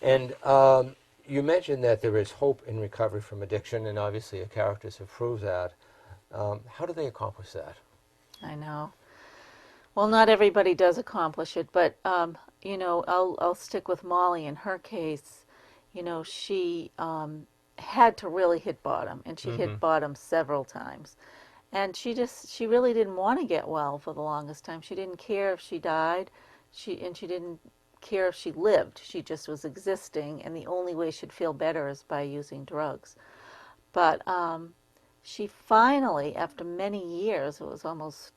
And you mentioned that there is hope in recovery from addiction, and obviously your characters have proved that. How do they accomplish that? I know. Well, not everybody does accomplish it, but I'll stick with Molly in her case. She had to really hit bottom, and she hit Mm-hmm. bottom several times. And she really didn't want to get well for the longest time. She didn't care if she died, she didn't care if she lived. She just was existing, and the only way she'd feel better is by using drugs. But she finally, after many years, it was almost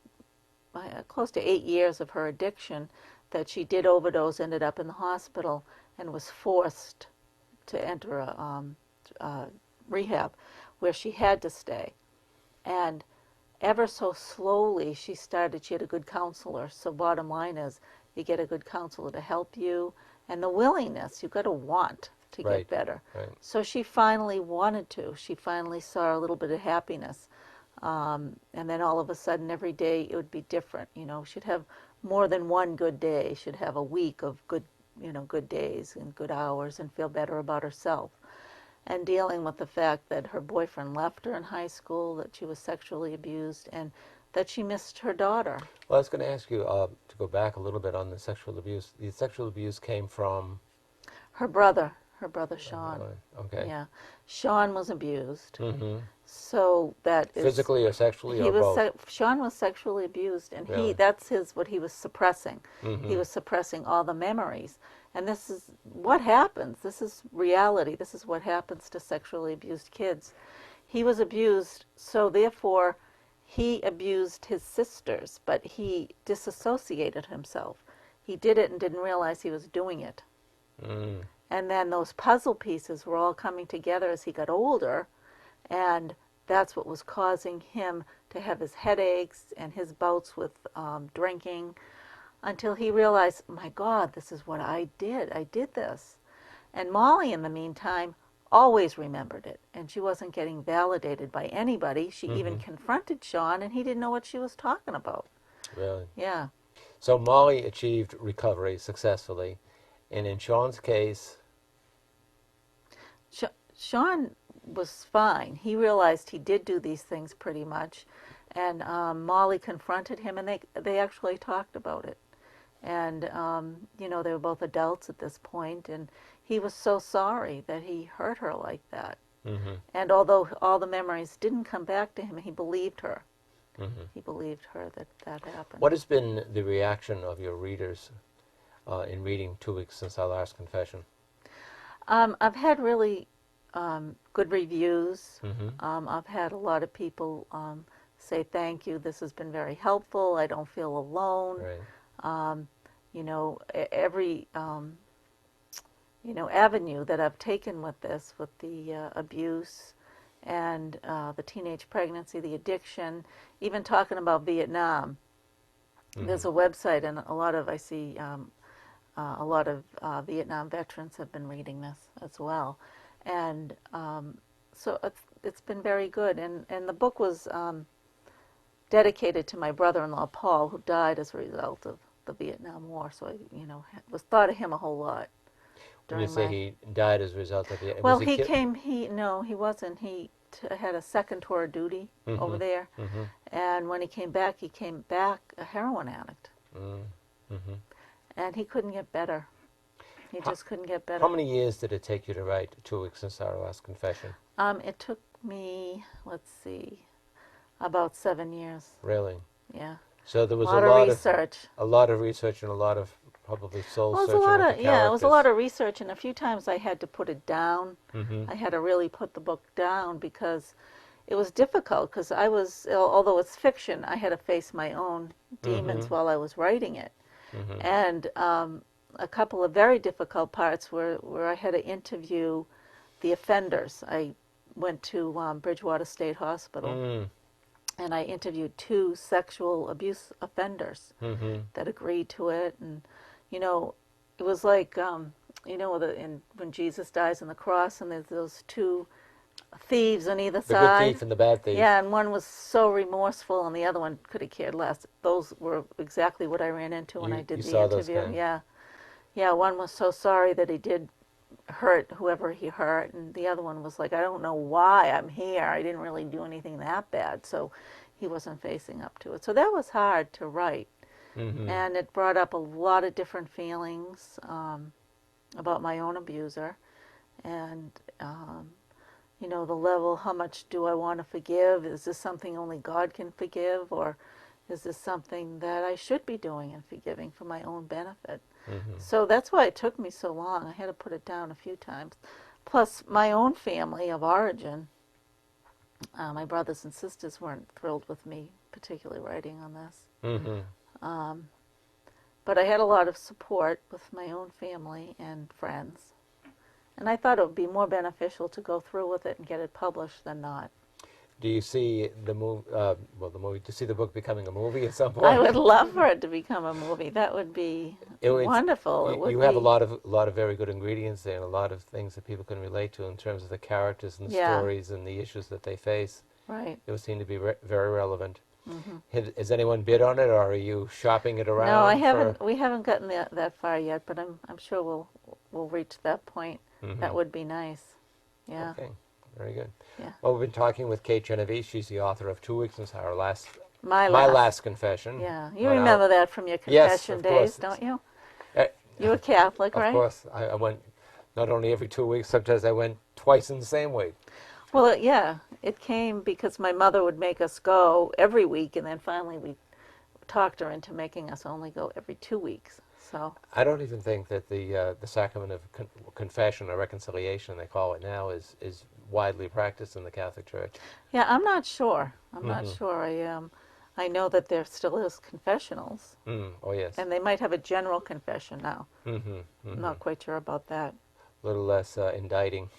close to 8 years of her addiction, that she did overdose, ended up in the hospital, and was forced to enter a rehab where she had to stay. And ever so slowly, she had a good counselor. So, bottom line is, you get a good counselor to help you, and the willingness, you've got to want to get Right, better. right. So, she finally wanted to. She finally saw a little bit of happiness. And then all of a sudden, every day it would be different. She'd have more than one good day. She'd have a week of good days and good hours, and feel better about herself. And dealing with the fact that her boyfriend left her in high school, that she was sexually abused, and that she missed her daughter. Well, I was going to ask you to go back a little bit on the sexual abuse. The sexual abuse came from. Her brother Sean. Okay. Yeah, Sean was abused. Mm-hmm. So that is, Physically or sexually or both? Sean was sexually abused, and Really? that's what he was suppressing. He Mm-hmm. was suppressing all the memories. And this is what happens. This is reality. This is what happens to sexually abused kids. He was abused, so therefore he abused his sisters, but he disassociated himself. He did it and didn't realize he was doing it. Mm. And then those puzzle pieces were all coming together as he got older, and that's what was causing him to have his headaches and his bouts with drinking, until he realized, my God, this is what I did. I did this. And Molly, in the meantime, always remembered it. And she wasn't getting validated by anybody. She Mm-hmm. even confronted Sean, and he didn't know what she was talking about. Really? Yeah. So Molly achieved recovery successfully, and in Sean's case. Sean was fine. He realized he did do these things pretty much. And Molly confronted him, and they actually talked about it. And, they were both adults at this point, and he was so sorry that he hurt her like that. Mm-hmm. And although all the memories didn't come back to him, he believed her. Mm-hmm. He believed her that happened. What has been the reaction of your readers in reading 2 weeks since our last confession? I've had really good reviews. Mm-hmm. I've had a lot of people say thank you. This has been very helpful. I don't feel alone. Right. Every avenue that I've taken with this, with the abuse and the teenage pregnancy, the addiction, even talking about Vietnam. Mm-hmm. There's a website, and I see a lot of Vietnam veterans have been reading this as well, and so it's been very good. And the book was dedicated to my brother-in-law Paul, who died as a result of the Vietnam War. So I, was thought of him a whole lot When you during say my. he died as a result of the, Well, was he he killed? came. No, he wasn't. He had a second tour of duty over Mm-hmm. there, Mm-hmm. and when he came back a heroin addict, Mm-hmm. and he couldn't get better. He How, just couldn't get how better. many years did it take you to write 2 weeks since our last confession? It took me, let's see, about 7 years. Really? Yeah, So there a was lot of research. a lot of research and a lot of probably soul Well, it was a searching lot with the of yeah, it was a lot characters. of research, and a few times I had to put it down. Mm-hmm. I had to really put the book down because it was difficult. Because although it's fiction, I had to face my own demons Mm-hmm. while I was writing it, Mm-hmm. and a couple of very difficult parts where I had to interview the offenders. I went to Bridgewater State Hospital, Mm. and I interviewed 2 sexual abuse offenders Mm-hmm. that agreed to it. And it was like when Jesus dies on the cross, and there's those 2 thieves on either The good side. thief and the bad thief. Yeah, and one was so remorseful, and the other one could have cared less. Those were exactly what I ran into when I You did the saw those interview. kind. Yeah, one was so sorry that he did hurt whoever he hurt, and the other one was like, I don't know why I'm here. I didn't really do anything that bad, so he wasn't facing up to it. So that was hard to write, Mm-hmm. and it brought up a lot of different feelings about my own abuser, and the level. How much do I want to forgive? Is this something only God can forgive, or is this something that I should be doing and forgiving for my own benefit? Mm-hmm. So that's why it took me so long. I had to put it down a few times. Plus, my own family of origin, my brothers and sisters weren't thrilled with me, particularly writing on this. Mm-hmm. Um, but I had a lot of support with my own family and friends. And I thought it would be more beneficial to go through with it and get it published than not. Do you see the movie? The movie. Do you see the book becoming a movie at some I point? would love for it to become a movie. That would be wonderful. It would You have be. a lot of very good ingredients there, and a lot of things that people can relate to in terms of the characters and the Yeah, stories and the issues that they face. right. It would seem to be very relevant. Hmm. Has anyone bid on it, or are you shopping it No, I around for? haven't. We haven't gotten that far yet, but I'm sure we'll reach that point. Hmm. That would be nice. Yeah, Okay, very good. yeah. Well, we've been talking with Kate Genovese. She's the author of 2 weeks since our last, My my last. last confession. Yeah, you Not remember our, that from your yes, confession of days, course. don't you? Uh, You were Catholic, of right? course, I went not only every 2 weeks. Sometimes I went twice in the same week. Well, yeah, it came because my mother would make us go every week, and then finally we talked her into making us only go every 2 weeks. So, I don't even think that the sacrament of confession or reconciliation, they call it now, is widely practiced in the Catholic Church. yeah, I'm not sure. I'm not Hmm. sure. I know that there still is confessionals, Mm. Oh yes. and they might have a general confession now. Hmm. I'm Hmm. not quite sure about that. A little less indicting.